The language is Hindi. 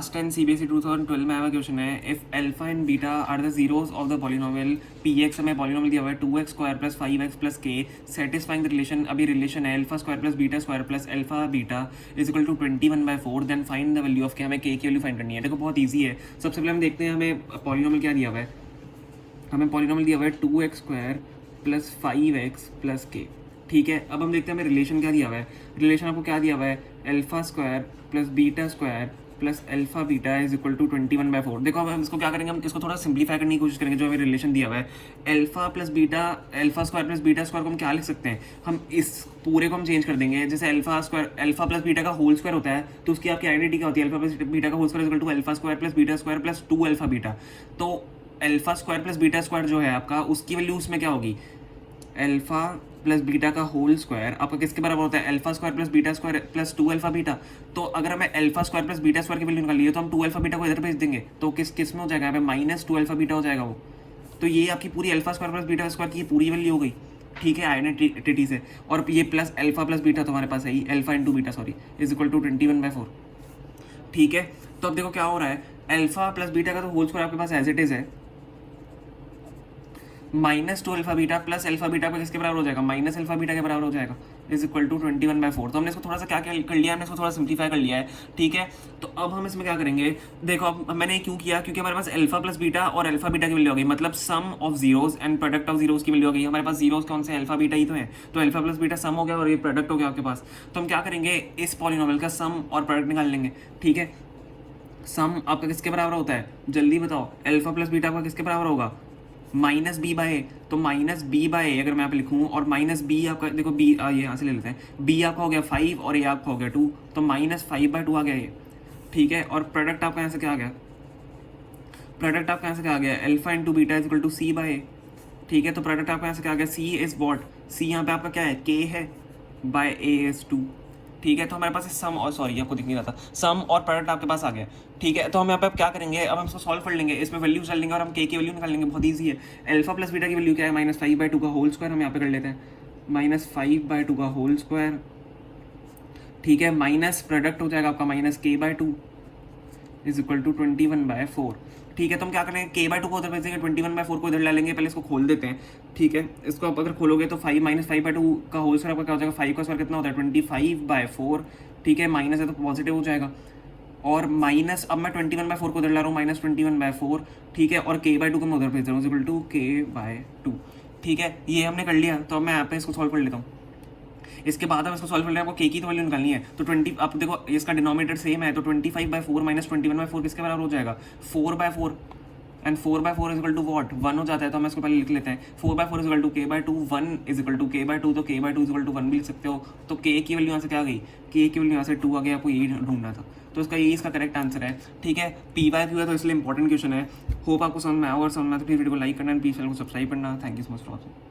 Last 10 CBSE 2012 में आया क्वेश्चन है, if alpha and beta are the zeros of the polynomial p x, हमें पॉलिनोमियल दिया हुआ है 2x square plus 5x plus k, satisfying the relation, अभी रिलेशन है alpha square plus beta square plus alpha beta is equal to 21/4, then find the value of k, हमें के की वैल्यू फाइंड करनी है। देखो बहुत ईजी है। सबसे पहले हम देखते हैं हमें पॉलिनोमियल क्या दिया हुआ है। हमें पॉलिनोमियल दिया हुआ है 2x square plus 5x plus के, ठीक है। अब हम देखते हैं हमें रिलेशन क्या दिया हुआ है। रिलेशन आपको क्या दिया हुआ है, alpha square plus beta square plus alpha beta is equal to 21/4। देखो अब हम इसको क्या करेंगे, हम इसको थोड़ा सिंप्लीफाई करने की कोशिश करेंगे। जो हमें रिलेशन दिया हुआ है alpha plus beta, alpha square plus beta square को हम क्या लिख सकते हैं, हम इस पूरे को हम चेंज कर देंगे। जैसे alpha square, alpha plus beta का होल स्क्वायर होता है, तो उसकी आपकी आइडेंटिटी क्या होती है, अल्फा प्लस बीटा का whole square is equal to alpha square plus beta square plus 2 alpha beta. तो alpha square plus beta square जो है आपका, उसकी वैल्यू उसमें क्या होगी, अल्फा प्लस बीटा का होल स्क्वायर आपका किसके बराबर होता है, alpha square plus beta square plus 2 alpha beta. तो अगर हमें alpha square plus beta square की वैल्यू निकाली है, तो हम 2 अल्फा बीटा को इधर भेज देंगे, तो किस में हो जाएगा, यहाँ पे माइनस 2 अल्फा बीटा हो जाएगा वो। तो ये आपकी पूरी alpha square plus beta square की पूरी वैल्यू हो गई, ठीक है, आइडेंटिटी से। और ये प्लस अल्फा प्लस बीटा तो हमारे पास है ही, alpha into beta sorry is equal to 21/4, ठीक है। तो अब देखो क्या हो रहा है, अल्फा प्लस बीटा का तो होल स्क्वायर आपके पास एज इट इज है, minus 2 alpha beta plus alpha beta का किसके बराबर हो जाएगा, माइनस अल्फा बीटा के बराबर हो जाएगा, इज इक्वल टू 21/4। तो हमने इसको थोड़ा सा क्या कर लिया, हमने इसको थोड़ा सिंप्लीफाई कर लिया है, ठीक है। तो अब हम इसमें क्या करेंगे, देखो अब मैंने क्यों किया, क्योंकि हमारे पास अल्फा प्लस बीटा और अल्फा बीटा की वैल्यू हो गई, मतलब sum of zeros and product of zeros की वैल्यू हो गई। हमारे पास जीरोज कौन से, अल्फा बीटा ही तो है, तो अल्फा प्लस बीटा सम हो गया और ये प्रोडक्ट हो गया आपके पास। तो हम क्या करेंगे, इस पॉलिनोमियल का सम और प्रोडक्ट निकाल लेंगे, ठीक है। सम आपका किसके बराबर होता है, जल्दी बताओ, अल्फा प्लस बीटा आपका किसके बराबर होगा, माइनस बी बाय ए। तो माइनस बी बाय ए अगर मैं यहाँ पे लिखूँ, और माइनस बी आपका, देखो बी ये यहाँ से ले लेते हैं, बी आपका हो गया 5 और ए आपका हो गया 2, तो माइनस 5/2 आ गया ये, ठीक है। और प्रोडक्ट आपका यहाँ से क्या आ गया, प्रोडक्ट आपका यहाँ से क्या आ गया, alpha into beta is equal to C by A, ठीक है। तो प्रोडक्ट आपका यहाँ से क्या आ गया, सी इज वॉट, सी यहाँ पे आपका क्या है, के है, बाय ए इज 2, ठीक है। तो हमारे पास सम, और सॉरी आपको दिख नहीं रहा था, सम और प्रोडक्ट आपके पास आ गया, ठीक है। तो हम यहाँ पे अब क्या करेंगे, अब हम इसको सॉल्व कर लेंगे, इसमें वैल्यू चल लेंगे और हम के की वैल्यू निकाल लेंगे, बहुत ईजी है। अल्फा प्लस बीटा की वैल्यू क्या है, -5/2 का होल स्क्वायर, हम यहाँ पे कर लेते हैं -5/2 का होल स्क्वायर, ठीक है, माइनस प्रोडक्ट हो जाएगा आपका -k/2 इज इक्वल टू 21/4, ठीक है। तो हम क्या करेंगे, k/2 को उधर भेज देंगे, 21/4 को इधर ला लेंगे। पहले इसको खोल देते हैं, ठीक है। इसको आप अगर खोलोगे तो 5 का होल स्क्वायर आपका क्या हो जाएगा, 5 का स्क्वायर कितना होता है 25/4, ठीक है, माइनस है तो पॉजिटिव हो जाएगा। और माइनस, अब मैं 21/4 को उधर ला रहा हूँ, -21/4, ठीक है। और k/2 को मैं उधर भेज रहा हूँ, इक्वल टू k/2, ठीक है। ये हमने कर लिया। तो अब मैं यहाँ पे इसको सॉल्व कर लेता हूँ। इसके बाद हम इसको सॉल्व कर लें, आपको के की तो वैल्यू निकालनी है। तो 20, आप देखो इसका डिनोमिनेटर सेम है, तो 25/4 माइनस 21/4 किसके बराबर हो जाएगा, 4/4, and 4/4 is equal to what, 1 हो जाता है। तो हम इसको पहले लिख लेते हैं, 4/4 is equal to k/2, 1 is equal to k/2, तो k/2 इज इक्वल टू 1 भी लिख सकते हो। तो k की वैल्यू यहाँ से क्या आ गई, k की वैल्यू यहाँ से 2 आ गई, आपको यही ढूंढना था। तो इसका यही इसका करेक्ट आंसर है, ठीक है। p/q है तो इसलिए इंपॉर्टेंट क्वेश्चन है। होप आपको समझ में आया, और समझ में आया तो प्लीज वीडियो को लाइक करना एंड प्लीज चैनल को सब्सक्राइब करना। Thank you so much for watching.